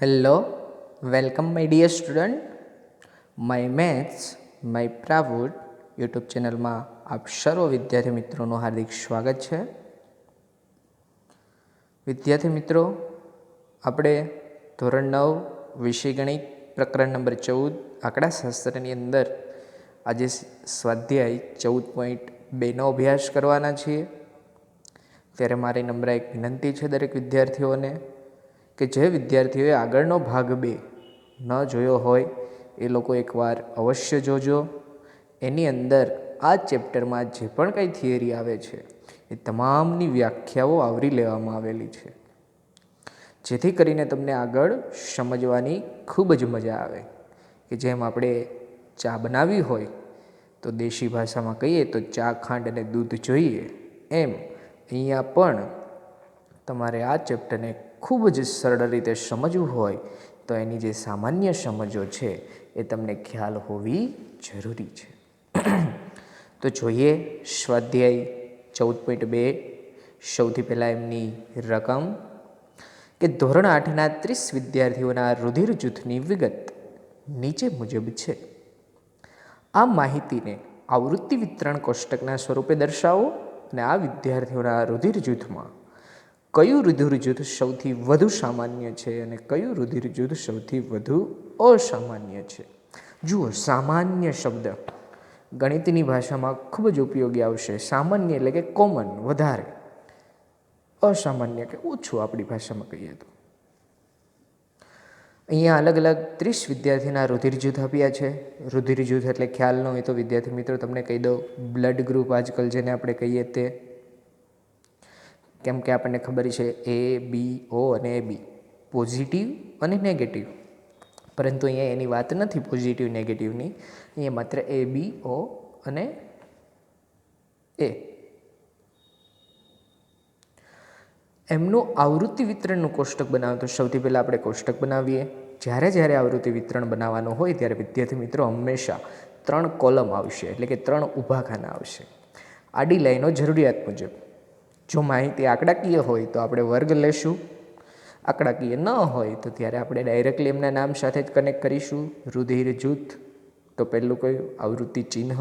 Hello, welcome my dear student. My maths, my Pravud YouTube ચેનલમાં આપ સર્વ વિદ્યાર્થી મિત્રોનું હાર્દિક સ્વાગત છે. વિદ્યાર્થી મિત્રો, આપણે ધોરણ 9 વિષય ગણિત પ્રકરણ નંબર 14 આંકડાશાસ્ત્રની અંદર આજે સ્વાધ્યાય 14.2નો અભ્યાસ કરવાના છીએ. ત્યારે મારી નમ્ર એક વિનંતી છે દરેક વિદ્યાર્થીઓને કે જે વિદ્યાર્થીઓએ આગળનો ભાગ 2 ન જોયો હોય એ લોકો એકવાર અવશ્ય જોજો. એની અંદર આ ચેપ્ટરમાં જે પણ કંઈ થિયરી આવે છે એ તમામની વ્યાખ્યાઓ આવરી લેવામાં આવેલી છે, જેથી કરીને તમને આગળ સમજવાની ખૂબ જ મજા આવે. કે જેમ આપણે ચા બનાવવી હોય તો દેશી ભાષામાં કહીએ તો ચા, ખાંડ અને દૂધ જોઈએ, એમ અહીંયા પણ તમારે આ ચેપ્ટરને ખૂબ જ સરળ રીતે સમજવું હોય તો એની જે સામાન્ય સમજો છે એ તમને ખ્યાલ હોવી જરૂરી છે. તો જોઈએ સ્વાધ્યાય 14.2. સૌથી પહેલાં એમની રકમ કે ધોરણ 8ના 30 વિદ્યાર્થીઓના રુધિર જૂથની વિગત નીચે મુજબ છે. આ માહિતીને આવૃત્તિ વિતરણ કોષ્ટકના સ્વરૂપે દર્શાવો અને આ વિદ્યાર્થીઓના રુધિર જૂથમાં કયું રુધિર જૂથ સૌથી વધુ સામાન્ય છે અને કયું રુધિર જૂથ સૌથી વધુ અસામાન્ય છે. જુઓ, સામાન્ય શબ્દ ગણિતની ભાષામાં ખૂબ જ ઉપયોગી આવશે. સામાન્ય એટલે કે કોમન, વધારે. અસામાન્ય કે ઓછું આપણી ભાષામાં કહીએ તો. અહીંયા અલગ અલગ 30 વિદ્યાર્થીના રુધિર જૂથ આપ્યા છે. રુધિર જૂથ એટલે ખ્યાલ ન હોય તો વિદ્યાર્થી મિત્રો તમને કહી દઉં, બ્લડ ગ્રુપ આજકાલ જેને આપણે કહીએ તે. કેમ કે આપણને ખબર છે A, B, O અને AB, પોઝિટિવ અને નેગેટિવ. પરંતુ અહીંયા એની વાત નથી પોઝિટિવ નેગેટિવની. અહીંયા માત્ર A, B, O અને A. એમનું આવૃત્તિ વિતરણનું કોષ્ટક બનાવો. તો સૌથી પહેલાં આપણે કોષ્ટક બનાવીએ. જ્યારે આવૃત્તિ વિતરણ બનાવવાનું હોય ત્યારે વિદ્યાર્થી મિત્રો હંમેશા 3 કોલમ આવશે, એટલે કે 3 ઊભા ખાના આવશે. આડી લાઈનો જરૂરિયાત મુજબ. જો માહિતી આંકડાકીય હોય તો આપણે વર્ગ લેશું, આંકડાકીય ન હોય તો ત્યારે આપણે ડાયરેક્ટલી એમના નામ સાથે જ કનેક્ટ કરીશું. રુધિર જૂથ તો પહેલું કયું? આવૃત્તિ ચિહ્ન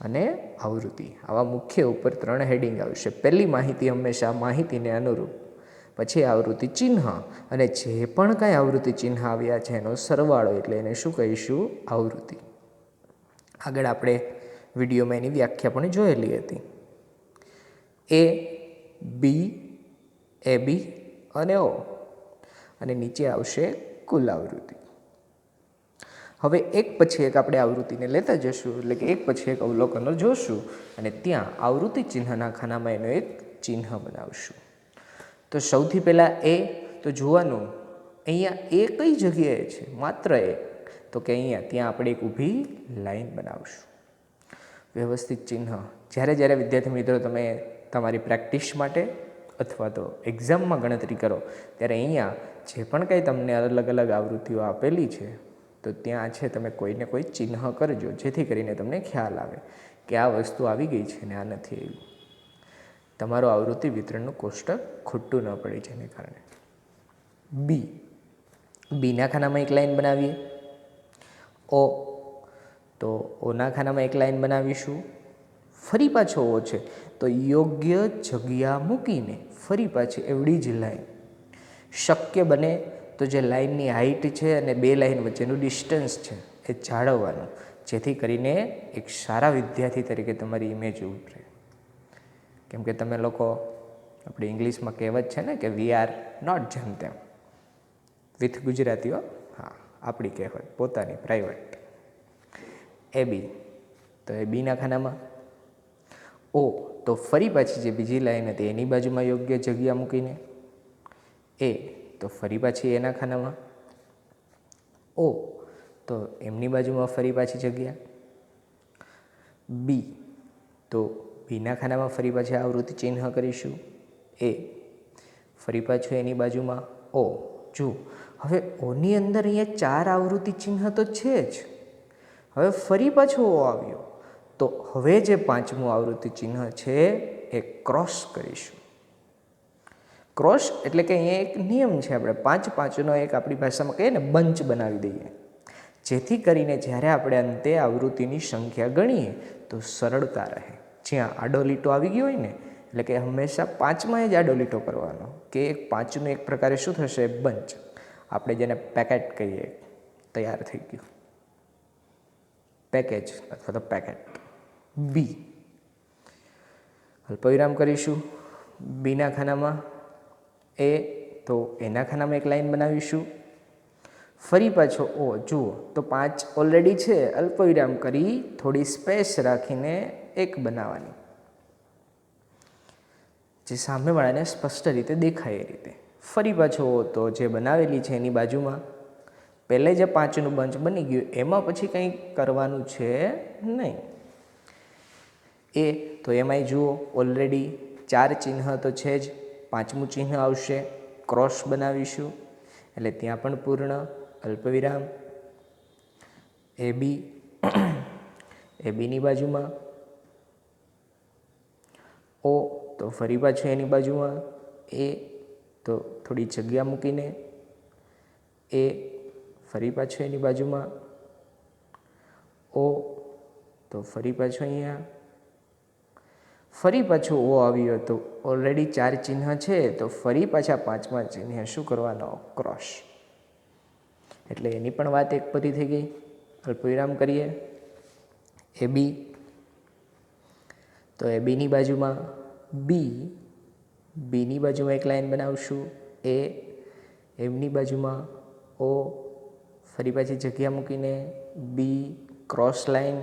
અને આવૃત્તિ. આવા મુખ્ય ઉપર 3 હેડિંગ આવશે. પહેલી માહિતી હંમેશા માહિતીને અનુરૂપ, પછી આવૃત્તિ ચિહ્ન, અને જે પણ કાંઈ આવૃત્તિ ચિહ્ન આવ્યા છે એનો સરવાળો, એટલે એને શું કહીશું? આવૃત્તિ. આગળ આપણે વિડીયોમાં એની વ્યાખ્યા પણ જોયેલી હતી. A, B, AB અને O, અને નીચે આવશે કુલ આવૃત્તિ. હવે એક પછી એક આપણે આવૃત્તિને લેતા જશું, એટલે કે એક પછી એક અવલોકનો જોશું અને ત્યાં આવૃત્તિ ચિહ્નના ખાનામાં એનું એક ચિહ્ન બનાવશું. તો સૌથી પહેલાં A, તો જોવાનું અહીંયા A કઈ જગ્યાએ છે? માત્ર A. તો કે અહીંયા ત્યાં આપણે એક ઊભી લાઈન બનાવશું. વ્યવસ્થિત ચિહ્ન. જ્યારે વિદ્યાર્થી મિત્રો તમે તમારી પ્રેક્ટિસ માટે અથવા તો એક્ઝામમાં ગણતરી કરો ત્યારે અહીંયા જે પણ કંઈ તમને અલગ અલગ આવૃત્તિઓ આપેલી છે તો ત્યાં છે તમે કોઈને કોઈ ચિહ્ન કરજો, જેથી કરીને તમને ખ્યાલ આવે કે આ વસ્તુ આવી ગઈ છે ને આ નથી આવી. તમારું આવૃત્તિ વિતરણનું કોષ્ટક ખોટું ન પડે જેને કારણે. બીના ખાનામાં એક લાઈન બનાવીએ. O, તો ઓના ખાનામાં એક લાઈન બનાવીશું. ફરી પાછો O છે તો યોગ્ય જગ્યા મૂકીને ફરી પાછી એવડી જ લાઈન. શક્ય બને તો જે લાઈનની હાઈટ છે અને 2 લાઈન વચ્ચેનું ડિસ્ટન્સ છે એ જાળવવાનું, જેથી કરીને એક સારા વિદ્યાર્થી તરીકે તમારી ઇમેજ ઉભરે. કેમ કે તમે લોકો, આપણે ઇંગ્લિશમાં કહેવત છે ને કે વી આર નોટ જેમ તેમ, વિથ ગુજરાતીઓ. હા, આપણી કહેવત પોતાની પ્રાઇવેટ. AB, તો એ બીના ખાનામાં. O, તો ફરી પાછી જે બીજી લાઈન હતી એની બાજુમાં યોગ્ય જગ્યા મૂકીને. A, તો ફરી પાછી એના ખાનામાં. O, તો એમની બાજુમાં ફરી પાછી જગ્યા. B, તો બીના ખાનામાં ફરી પાછી આવૃત્તિ ચિહ્ન કરીશું. A, ફરી પાછું એની બાજુમાં O. જુઓ, હવે ઓની અંદર અહીંયા 4 આવૃત્તિ ચિહ્ન તો છે જ. હવે ફરી પાછો O આવ્યો તો હવે જે 5મું આવૃત્તિ ચિહ્ન છે એ ક્રોસ કરીશું. ક્રોસ એટલે કે અહીંયા એક નિયમ છે, આપણે 5-5નો એક આપણી ભાષામાં કહીએ ને બંચ બનાવી દઈએ, જેથી કરીને જ્યારે આપણે અંતે આવૃત્તિની સંખ્યા ગણીએ તો સરળતા રહે. જ્યાં આડો લીટો આવી ગયો હોય ને, એટલે કે હંમેશા 5માં જ આડો લીટો કરવાનો, કે 5નું એક પ્રકારે શું થશે, બંચ, આપણે જેને પેકેટ કહીએ, તૈયાર થઈ ગયું, પેકેજ અથવા તો પેકેટ. બી, અલ્પવિરામ કરીશું. બીના ખાનામાં એ, તો એના ખાનામાં એક લાઈન બનાવીશું. ફરી પાછો ઓ, જુઓ તો 5 ઓલરેડી છે, અલ્પવિરામ કરી થોડી સ્પેસ રાખીને એક બનાવવાની, જે સામેવાળાને સ્પષ્ટ રીતે દેખાય એ રીતે. ફરી પાછો ઓ, તો જે બનાવેલી છે એની બાજુમાં પહેલે જે 5નું બંચ બની ગયું એમાં પછી કંઈ કરવાનું છે નહીં. એ, તો એમાંય જુઓ ઓલરેડી 4 ચિહ્ન તો છે જ, 5મું ચિહ્ન આવશે, ક્રોસ બનાવીશું એટલે ત્યાં પણ પૂર્ણ. અલ્પવિરામ. એ બી, એ બીની બાજુમાં ઓ, તો ફરી પાછું એની બાજુમાં એ, તો થોડી જગ્યા મૂકીને એ, ફરી પાછું એની બાજુમાં ઓ, તો ફરી પાછું અહીંયા, ફરી પાછું ઓ આવ્યો, તો ઓલરેડી 4 ચિહ્ન છે, તો ફરી પાછા 5મા ચિહ્ન શું કરવાનો, ક્રોસ. એટલે એની પણ વાત એક પૂરી થઈ ગઈ. અલ્પવિરામ કરીએ. એ બી, તો એ બીની બાજુમાં બી, બીની બાજુમાં એક લાઈન બનાવશું. એ, એમની બાજુમાં ઓ, ફરી પાછી જગ્યા મૂકીને બી, ક્રોસ લાઈન.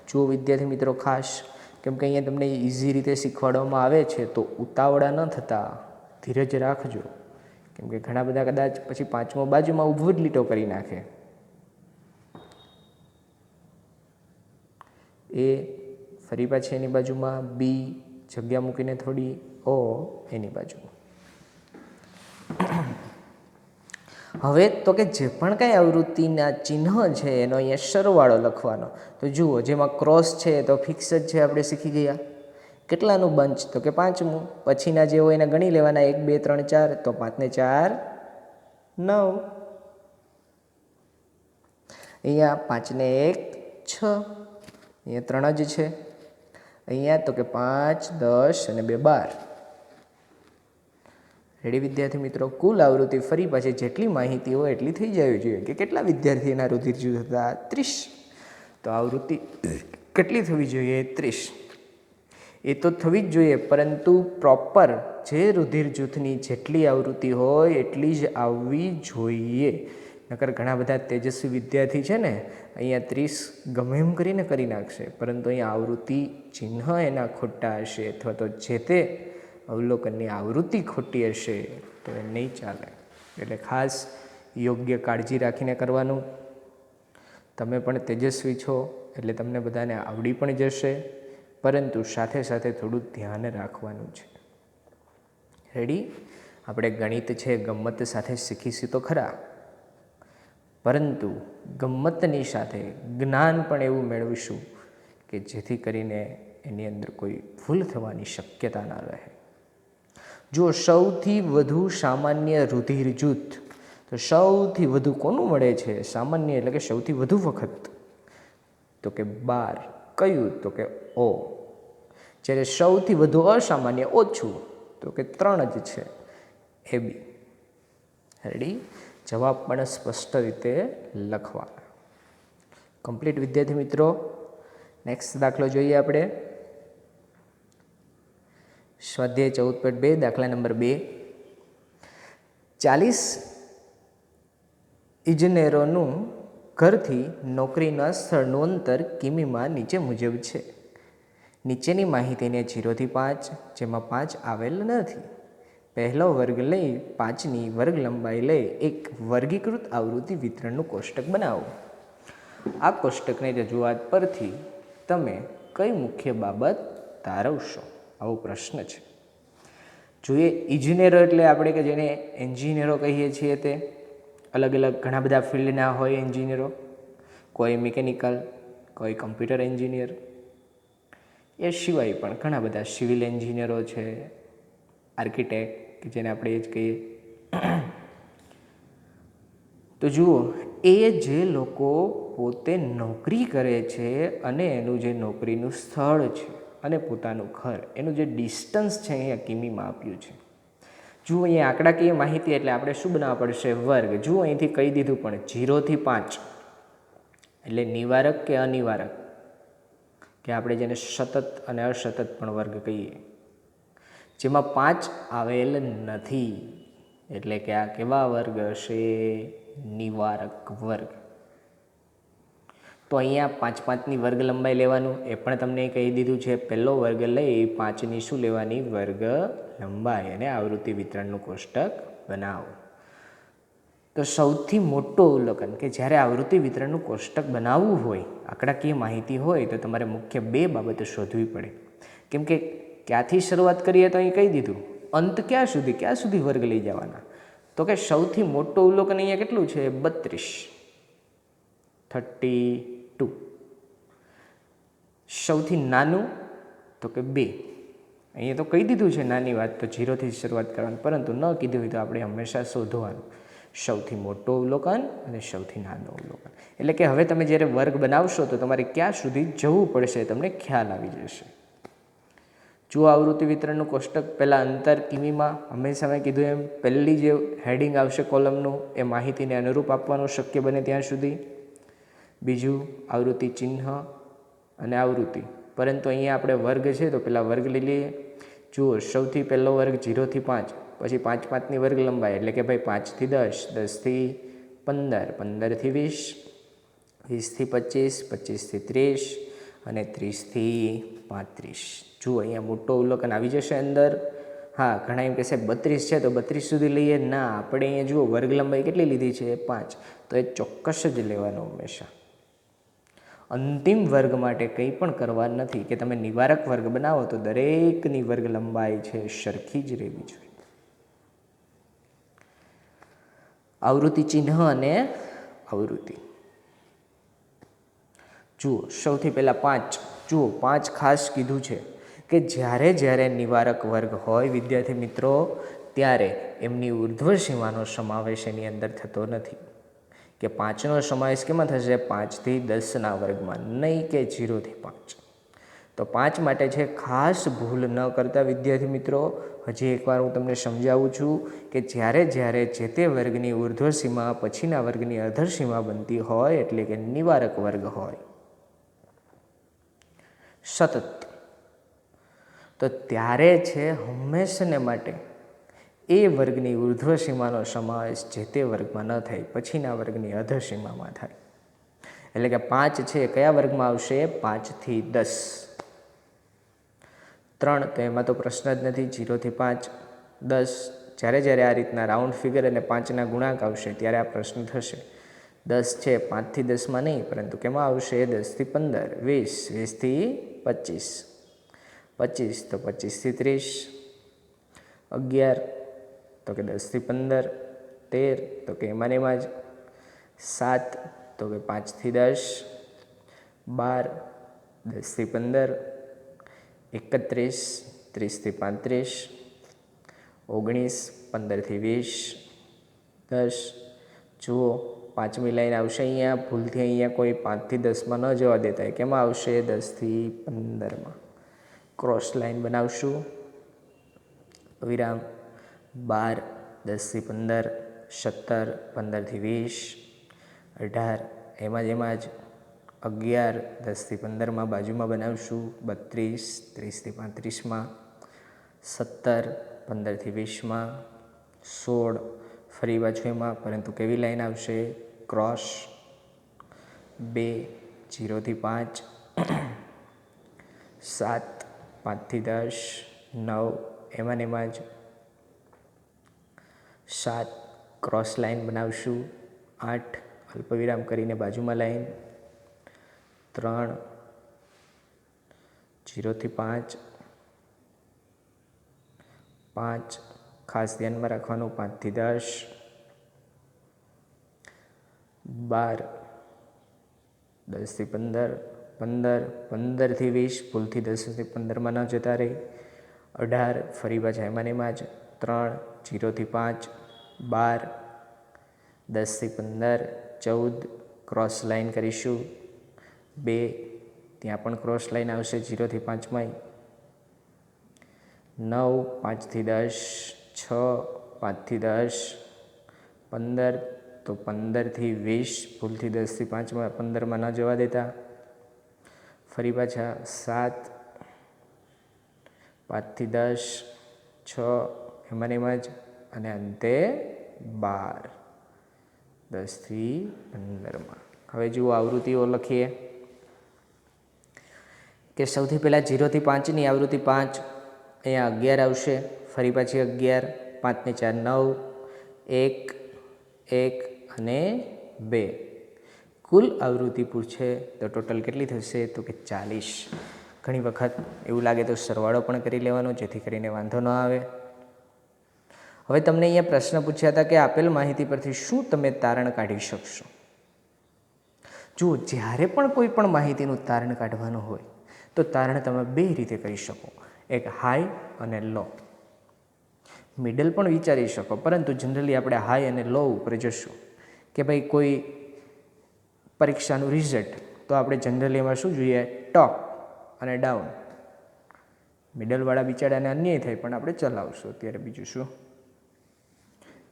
જુઓ વિદ્યાર્થી મિત્રો ખાસ, કેમ કે અહીંયા તમને ઇઝી રીતે શીખવાડવામાં આવે છે, તો ઉતાવળા ન થતા ધીરજ રાખજો, કેમ કે ઘણા બધા કદાચ પછી 5મો બાજુમાં ઊભો જ લીટો કરી નાખે. એ, ફરી પાછી એની બાજુમાં બી, જગ્યા મૂકીને થોડી ઓ, એની બાજુમાં. હવે તો કે જે પણ કાંઈ આવૃત્તિના ચિહ્ન છે એનો અહીંયા સરવાળો લખવાનો. તો જુઓ, જેમાં ક્રોસ છે તો ફિક્સ જ છે, આપણે શીખી ગયા. કેટલાનું બંચ, તો કે 5મું. પછીના જે હોય એને ગણી લેવાના, 1 2 3 4, તો 5 ને 4 9. અહીંયા 5 ને 1 6, અહીંયા 3 જ છે. અહીંયા તો કે 5 10 અને 2 12. રેડી વિદ્યાર્થી મિત્રો? કુલ આવૃત્તિ ફરી પાછી જેટલી માહિતી હોય એટલી થઈ જવી જોઈએ. કે કેટલા વિદ્યાર્થીના રુધિર જૂથ હતા? 30. તો આવૃત્તિ કેટલી થવી જોઈએ? 30. એ તો થવી જ જોઈએ, પરંતુ પ્રોપર જે રુધિર જૂથની જેટલી આવૃત્તિ હોય એટલી જ આવવી જોઈએ. નકર ઘણા બધા તેજસ્વી વિદ્યાર્થી છે ને, અહીંયા 30 ગમે એમ કરીને કરી નાખશે, પરંતુ અહીંયા આવૃત્તિ ચિહ્ન એના ખોટા હશે, અથવા તો જે તે અવલોકનની આવૃત્તિ ખોટી હશે તો એ નહીં ચાલે. એટલે ખાસ યોગ્ય કાળજી રાખીને કરવાનું. તમે પણ તેજસ્વી છો એટલે તમને બધાને આવડી પણ જશે, પરંતુ સાથે સાથે થોડું ધ્યાન રાખવાનું છે. રેડી? આપણે ગણિત છે ગમ્મત સાથે શીખીશું તો ખરા, પરંતુ ગમ્મતની સાથે જ્ઞાન પણ એવું મેળવીશું કે જેથી કરીને એની અંદર કોઈ ભૂલ થવાની શક્યતા ના રહે. જો સૌથી વધુ સામાન્ય રુધિર જૂથ, તો સૌથી વધુ કોનું મળે છે? સામાન્ય એટલે કે સૌથી વધુ વખત, તો કે 12. કયું? તો કે ઓ. જ્યારે સૌથી વધુ અસામાન્ય ઓછું, તો કે 3 જ છે, એ બી. રેડી? જવાબ પણ સ્પષ્ટ રીતે લખવાના. કમ્પ્લીટ વિદ્યાર્થી મિત્રો? નેક્સ્ટ દાખલો જોઈએ આપણે. સ્વાધ્યાય 14.2 દાખલા નંબર 2. 40 ઇજનેરોનું ઘરથી નોકરીના સ્થળનું અંતર કિમીમાં નીચે મુજબ છે. નીચેની માહિતીને 0 થી 5, જેમાં 5 આવેલ નથી, પહેલો વર્ગ લઈ 5ની વર્ગ લંબાઈ લઈ એક વર્ગીકૃત આવૃત્તિ વિતરણનું કોષ્ટક બનાવો. આ કોષ્ટકની રજૂઆત પરથી તમે કઈ મુખ્ય બાબત તારવશો? આવો પ્રશ્ન છે. જોઈએ, ઇજનેરો એટલે આપણે કે જેને એન્જિનિયરો કહીએ છીએ, તે અલગ અલગ ઘણા બધા ફિલ્ડના હોય એન્જિનિયરો. કોઈ મિકેનિકલ, કોઈ કમ્પ્યુટર એન્જિનિયર, એ સિવાય પણ ઘણા બધા સિવિલ એન્જિનિયરો છે, આર્કિટેક્ટ, કે જેને આપણે એ જ કહીએ. તો જુઓ, એ જે લોકો પોતે નોકરી કરે છે અને એનું જે નોકરીનું સ્થળ છે અને પોતાનું ઘર, એનું જે ડિસ્ટન્સ છે અહીંયા કિમીમાં આપ્યું છે. જુઓ અહીંયા આંકડાકીય માહિતી એટલે આપણે શું બનાવવા પડશે? વર્ગ. જુઓ અહીંથી કહી દીધું પણ 0 થી 5 એટલે નિવારક કે અનિવારક, કે આપણે જેને સતત અને અસતત પણ વર્ગ કહીએ, જેમાં 5 આવેલ નથી. એટલે કે આ કેવા વર્ગ હશે? નિવારક વર્ગ. તો અહીંયા 5 5ની વર્ગ લંબાઈ લેવાનું એ પણ તમને કહી દીધું છે. પહેલો વર્ગ લઈ 5ની શું લેવાની? વર્ગ લંબાઈ, અને આવૃત્તિ વિતરણનું કોષ્ટક બનાવો. તો સૌથી મોટું અવલોકન કે જ્યારે આવૃત્તિ વિતરણનું કોષ્ટક બનાવવું હોય, આંકડાકીય માહિતી હોય, તો તમારે મુખ્ય 2 બાબતો શોધવી પડે. કેમ કે ક્યાંથી શરૂઆત કરીએ તો અહીં કહી દીધું, અંત ક્યાં સુધી વર્ગ લઈ જવાના? તો કે સૌથી મોટું અવલોકન અહીંયા કેટલું છે? 32. સૌથી નાનું તો કે 2. અહીંયા તો કહી દીધું છે નાની વાત, તો 0થી શરૂઆત કરવાની, પરંતુ ન કીધું હોય તો આપણે હંમેશા શોધવાનું સૌથી મોટું અવલોકન અને સૌથી નાનું અવલોકન. એટલે કે હવે તમે જ્યારે વર્ગ બનાવશો તો તમારે ક્યાં સુધી જવું પડશે તમને ખ્યાલ આવી જશે. જો આવૃત્તિ વિતરણનું કોષ્ટક પહેલાં અંતર કિમીમાં, હંમેશા મેં કીધું એમ પહેલી જે હેડિંગ આવશે કોલમનું એ માહિતીને અનુરૂપ આપવાનું શક્ય બને ત્યાં સુધી. બીજું આવૃત્તિ ચિહ્ન અને આવૃત્તિ, પરંતુ અહીંયા આપણે વર્ગ છે તો પહેલાં વર્ગ લઈ લઈએ. જુઓ, સૌથી પહેલો વર્ગ 0 થી 5, પછી 5 5ની વર્ગ લંબાઈ એટલે કે ભાઈ 5 થી 10, 10 થી 15, 15 થી 20, 20 થી 25, 25 થી 30 અને 30 થી 35. જુઓ અહીંયા મોટો અવલોકન આવી જશે અંદર. હા, ઘણા એમ કહેશે 32 છે તો 32 સુધી લઈએ. ના, આપણે અહીંયા જુઓ વર્ગ લંબાઈ કેટલી લીધી છે? 5. તો એ ચોક્કસ જ લેવાનો હંમેશા. અંતિમ વર્ગ માટે કંઈ પણ કરવા નથી કે તમે નિવારક વર્ગ બનાવો તો દરેકની વર્ગ લંબાઈ છે સરખી જ રહેવી જોઈએ. આવૃત્તિ ચિહ્ન અને આવૃત્તિ. જુઓ, સૌથી પહેલાં 5. જુઓ, 5 ખાસ કીધું છે કે જ્યારે નિવારક વર્ગ હોય વિદ્યાર્થી મિત્રો, ત્યારે એમની ઉર્ધ્વ સીમાનો સમાવેશ એની અંદર થતો નથી. કે 5નો સમાવેશ કેમાં થશે? 5 થી 10ના વર્ગમાં, નહીં કે 0 થી 5. તો 5 માટે છે ખાસ ભૂલ ન કરતા વિદ્યાર્થી મિત્રો. હજી એકવાર હું તમને સમજાવું છું કે જ્યારે જે તે વર્ગની ઉર્ધ્વ સીમા પછીના વર્ગની અધર સીમા બનતી હોય, એટલે કે નિવારક વર્ગ હોય સતત, તો ત્યારે છે હંમેશાને માટે એ વર્ગની ઉર્ધ્વ સીમાનો સમાવેશ જે તે વર્ગમાં ન થાય, પછીના વર્ગની અધર સીમામાં થાય. એટલે કે 5 છે કયા વર્ગમાં આવશે? 5 થી 10. 3 તો એમાં તો પ્રશ્ન જ નથી. 0 થી 5, 10. જ્યારે આ રીતના રાઉન્ડ ફિગર અને 5ના ગુણાંક આવશે ત્યારે આ પ્રશ્ન થશે. 10 છે 5 થી 10માં નહીં, પરંતુ કેમાં આવશે? 10 થી 15, 20, 20 થી 25, 25 તો 25 થી 30, 11 તો કે 10 થી 15, 13 તો કે એમાં જ, 7 તો કે 5 થી 10, 12 10 થી 15, 31 30 થી 35, 19 15 થી 20, 10. જુઓ, 5મી લાઈન આવશે અહીંયા. ભૂલથી અહીંયા કોઈ 5 થી 10માં ન જવા દેતા. કેમાં આવશે? 10 થી 15માં. ક્રોસ લાઈન બનાવશું, વિરામ. 12 10 થી 15, 17 15 થી 20, 18 એમાં જ, 11 10 થી 15માં બાજુમાં બનાવશું, 32 30 થી 35માં, 17 15 થી 20માં, 16 ફરી પાછું એમાં, પરંતુ કેવી લાઈન આવશે? ક્રોસ. 2 0 થી 5, 7 5 થી 10, 9 એમાં જ, 7 ક્રોસ લાઈન બનાવશું, 8 અલ્પવિરામ કરીને બાજુમાં લાઈન, 3 0 થી 5, 5 ખાસ ધ્યાનમાં રાખવાનું, 5 થી 10, 12 10 થી 15, 15 15 થી 20, ભૂલથી 10 થી 15માં ન જતા રહી, 18 ફરી પાછા એમાં જ, 3, 0 થી 5, 12, 10 થી 15, 14, ક્રોસ લાઈન કરીશું 2, ત્યાં પણ ક્રોસ લાઈન આવશે 0 થી 5માં, 9, 5 થી 10, 6, 5 થી 10, 15, તો 15 થી 20, ભૂલથી 10 થી 5માં 15માં ન જવા દેતા, ફરી પાછા 7, 5 થી 10, 6, એમાં જ, અને અંતે 12, 10 થી 15માં. હવે જુઓ આવૃત્તિઓ લખીએ કે સૌથી પહેલાં 0 થી 5ની આવૃત્તિ 5, અહીંયા 11 આવશે, ફરી પાછી 11, 5 ને 4 9, 1, 1 અને 2. કુલ આવૃત્તિ પૂછે તો ટોટલ કેટલી થશે? તો કે 40. ઘણી વખત એવું લાગે તો સરવાળો પણ કરી લેવાનો, જેથી કરીને વાંધો ન આવે. હવે તમને અહીંયા પ્રશ્ન પૂછ્યા હતા કે આપેલ માહિતી પરથી શું તમે તારણ કાઢી શકશો? જુઓ, જ્યારે પણ કોઈ પણ માહિતીનું તારણ કાઢવાનું હોય તો તારણ તમે બે રીતે કરી શકો, એક હાઈ અને લો. મિડલ પણ વિચારી શકો, પરંતુ જનરલી આપણે હાઈ અને લો ઉપર જશું. કે ભાઈ કોઈ પરીક્ષાનું રિઝલ્ટ, તો આપણે જનરલી એમાં શું જોઈએ? ટોપ અને ડાઉન. મિડલવાળા બિચારાને અન્યાય થાય, પણ આપણે ચલાવશું અત્યારે. બીજું શું?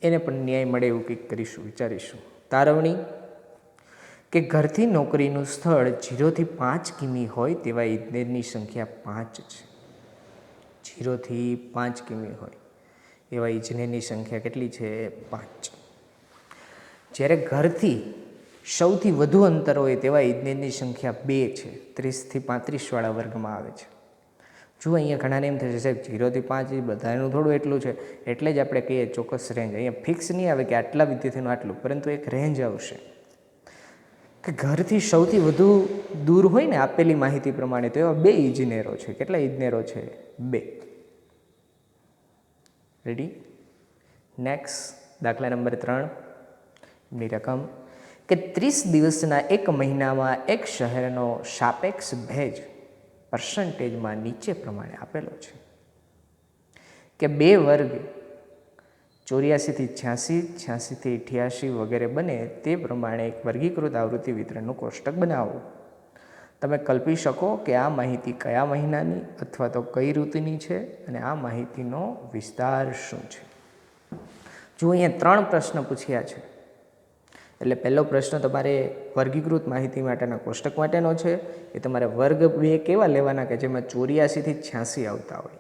એને પણ ન્યાય મળે એવું કંઈક કરીશું, વિચારીશું. તારવણી કે ઘરથી નોકરીનું સ્થળ 0 થી 5 કિમી હોય તેવા ઇજનેરની સંખ્યા 5 છે. 0 થી 5 કિમી હોય એવા ઇજનેરની સંખ્યા કેટલી છે? 5. જ્યારે ઘરથી સૌથી વધુ અંતર હોય તેવા ઇજનેરની સંખ્યા 2 છે. 30 થી 35 વાળા વર્ગમાં આવે છે. જુઓ, અહીંયા ઘણાને એમ થશે સાહેબ 0 થી 5 એ બધાનું થોડું એટલું છે, એટલે જ આપણે કહીએ ચોક્કસ રેન્જ. અહીંયા ફિક્સ નહીં આવે કે આટલા વિદ્યાર્થીનું આટલું, પરંતુ એક રેન્જ આવશે કે ઘરથી સૌથી વધુ દૂર હોય ને આપેલી માહિતી પ્રમાણે, તો એવા 2 ઇજનેરો છે. કેટલા ઇજનેરો છે? 2. રેડી? નેક્સ્ટ દાખલા નંબર 3 ની રકમ કે 30 દિવસના એક મહિનામાં એક શહેરનો સાપેક્ષ ભેજ % નીચે પ્રમાણે આપેલો છે કે 2 વર્ગ 84 થી 86, 86 થી 88 વગેરે બને તે પ્રમાણે એક વર્ગીકૃત આવૃત્તિ વિતરણનું કોષ્ટક બનાવો. તમે કલ્પી શકો કે આ માહિતી કયા મહિનાની અથવા તો કઈ ઋતુની છે અને આ માહિતીનો વિસ્તાર શું છે. જો અહીંયા 3 પ્રશ્ન પૂછ્યા છે, એટલે પહેલો પ્રશ્ન તમારે વર્ગીકૃત માહિતી માટેના કોષ્ટક માટેનો છે. એ તમારે વર્ગ 2 કેવા લેવાના કે જેમાં 84 થી 86 આવતા હોય.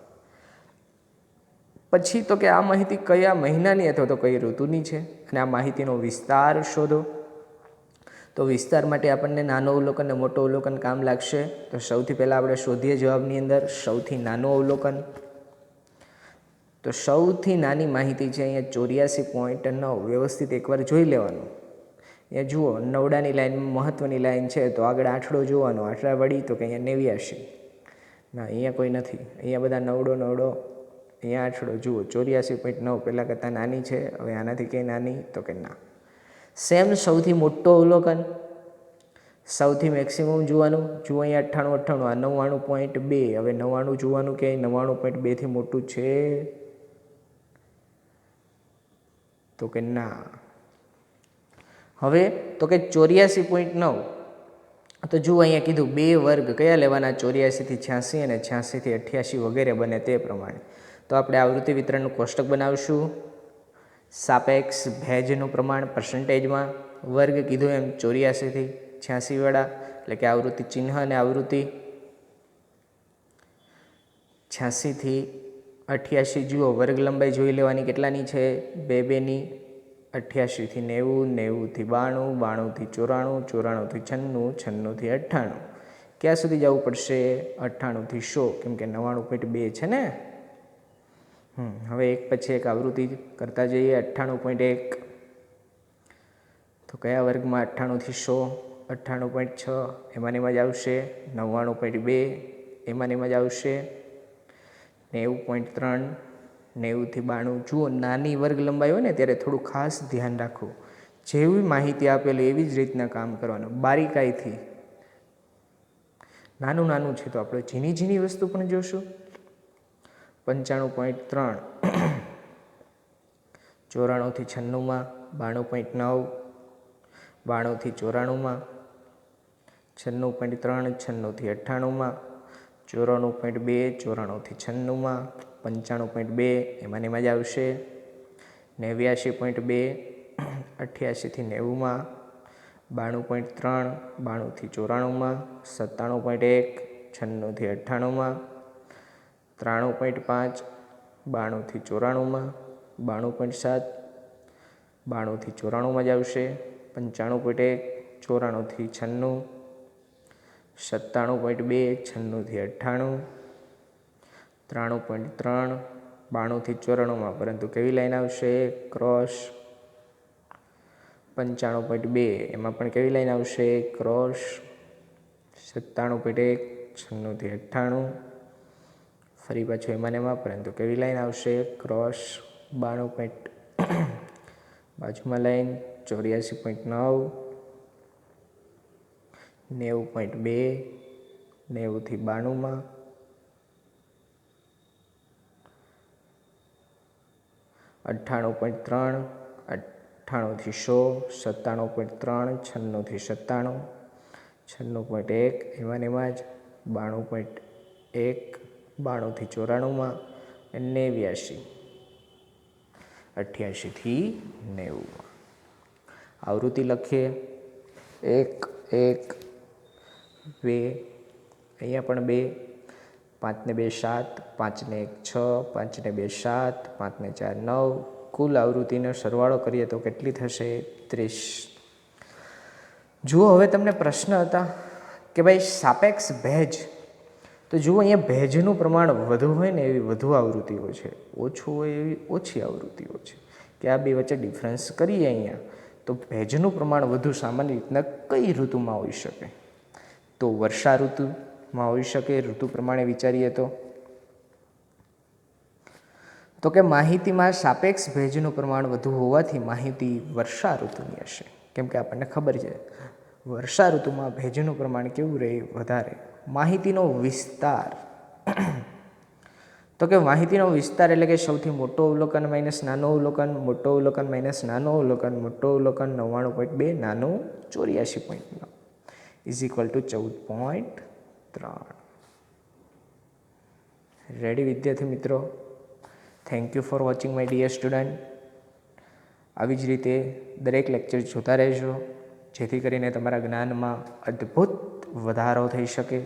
પછી તો કે આ માહિતી કયા મહિનાની અથવા તો કઈ ઋતુની છે, અને આ માહિતીનો વિસ્તાર શોધો. તો વિસ્તાર માટે આપણને નાનો અવલોકન અને મોટો અવલોકન કામ લાગશે. તો સૌથી પહેલાં આપણે શોધીએ જવાબની અંદર સૌથી નાનું અવલોકન. તો સૌથી નાની માહિતી છે અહીંયા 84.9. વ્યવસ્થિત એકવાર જોઈ લેવાનું. અહીંયા જુઓ, નવડાની લાઈનમાં મહત્ત્વની લાઈન છે, તો આગળ આઠડો જોવાનો. આઠડા વળી તો કે અહીંયા 89. ના, અહીંયા કોઈ નથી. અહીંયા બધા નવડો. અહીંયા આઠડો જુઓ 84.9 પહેલાં કરતાં નાની છે. હવે આનાથી કંઈ નાની? તો કે ના. સેમ સૌથી મોટો અવલોકન, સૌથી મેક્સિમમ જોવાનું. જુઓ અહીંયા 98, આ 99.2. હવે 99 જોવાનું કે 99.2 થી મોટું છે? તો કે ના. હવે તો કે 84.9. તો જુઓ અહીંયા કીધું 2 વર્ગ કયા લેવાના? 84 થી 86 અને 86 થી 88 વગેરે બને તે પ્રમાણે. તો આપણે આવૃત્તિ વિતરણનું કોષ્ટક બનાવશું. સાપેક્ષ ભેજનું પ્રમાણ %માં, વર્ગ કીધું એમ 84 થી 86 વાળા, એટલે કે આવૃત્તિ ચિહ્ન અને આવૃત્તિ. 86 થી 88 જુઓ, વર્ગ લંબાઈ જોઈ લેવાની કેટલાની છે? 2 2ની. 88 થી 90, 90 થી 92, 92 થી 94, 94 થી 96, 96 થી 98. ક્યાં સુધી જવું પડશે? 98 થી 100, કેમ કે 99.2 છે ને. હવે એક પછી એક આવૃત્તિ કરતા જઈએ. 98.1. તો કયા વર્ગમાં? 98 થી 100. 98.6 એમાં જ આવશે. 99.2 એમાં જ આવશે. 90.3, 90 થી 92. જુઓ, નાની વર્ગ લંબાઈ હોય ને ત્યારે થોડું ખાસ ધ્યાન રાખવું. જેવી માહિતી આપેલી એવી જ રીતના કામ કરવાનું, બારીકાઈથી. નાનું છે તો આપણે ઝીણી વસ્તુ પણ જોશું. 95.3. 94થી 96માં 92.9, 92થી 94માં 96.3, 96થી 98માં 94.2, 94થી 96માં 95.2, એમાં જ આવશે. 89.2, 88થી 90માં 92.3, 92થી 94માં 97.1, 96થી 98માં 93.5, 92થી 94માં 92.7, 92થી 94માં જ આવશે. 95.1, 94થી 96, 97.2, 96થી 98, 93.3, 92થી 94માં, પરંતુ કેવી લાઈન આવશે? ક્રોસ. 95.2, એમાં પણ કેવી લાઈન આવશે? ક્રોસ. 97.1, 96થી 98, ફરી પાછું એમાં, પરંતુ કેવી લાઈન આવશે? ક્રોસ. 92. બાજુમાં લાઈન 84.9, 90.2, 90થી 92માં 98.3, 98થી 100, 97.3, 96થી 97, 96.1, એમાં જ 92.1, 92થી 94માં 89, 88થી 90. આવૃત્તિ લખીએ. 1, 1, 2, અહીંયા પણ 2, 5 ને 2 7, 5 ને 1 6, 5 ને 2 7, 5 ને 4 9. કુલ આવૃત્તિનો સરવાળો કરીએ તો કેટલી થશે? 30. જુઓ, હવે તમને પ્રશ્ન હતા કે ભાઈ સાપેક્ષ ભેજ, તો જુઓ અહીંયા ભેજનું પ્રમાણ વધુ હોય ને એવી વધુ આવૃત્તિઓ છે, ઓછું હોય એવી ઓછી આવૃત્તિઓ છે. કે આ બે વચ્ચે ડિફરન્સ કરીએ અહીંયા, તો ભેજનું પ્રમાણ વધુ સામાન્ય રીતના કઈ ઋતુમાં હોઈ શકે? તો વર્ષા ઋતુમાં હોઈ શકે. ઋતુ પ્રમાણે વિચારીએ તો કે માહિતીમાં સાપેક્ષ ભેજનું પ્રમાણ વધુ હોવાથી માહિતી વર્ષા ઋતુની હશે. કેમ કે આપણને ખબર છે વર્ષા ઋતુમાં ભેજનું પ્રમાણ કેવું રહે? વધારે. માહિતીનો વિસ્તાર, તો કે માહિતીનો વિસ્તાર એટલે કે સૌથી મોટો અવલોકન માઇનસ નાનો અવલોકન, મોટો અવલોકન માઇનસ નાનો અવલોકન, મોટો અવલોકન 99.2, નાનું 84.9 ઇઝ ઇક્વલ ટુ 14.3. રેડી વિદ્યાર્થી મિત્રો? Thank you for watching my dear student. આવી જ રીતે દરેક લેક્ચર જોતા રહેજો, જેથી કરીને તમારા જ્ઞાનમાં અદ્ભુત વધારો થઈ શકે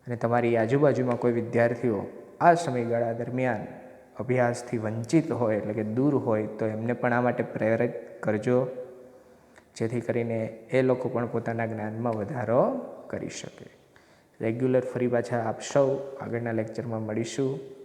અને તમારી આજુબાજુમાં કોઈ વિદ્યાર્થીઓ આ સમયગાળા દરમિયાન અભ્યાસથી વંચિત હોય, એટલે કે દૂર હોય, તો એમને પણ આ માટે પ્રેરિત કરજો, જેથી કરીને એ લોકો પણ પોતાના જ્ઞાનમાં વધારો કરી શકે. રેગ્યુલર ફરી પાછા આપ સૌ આગળના લેક્ચરમાં મળીશું.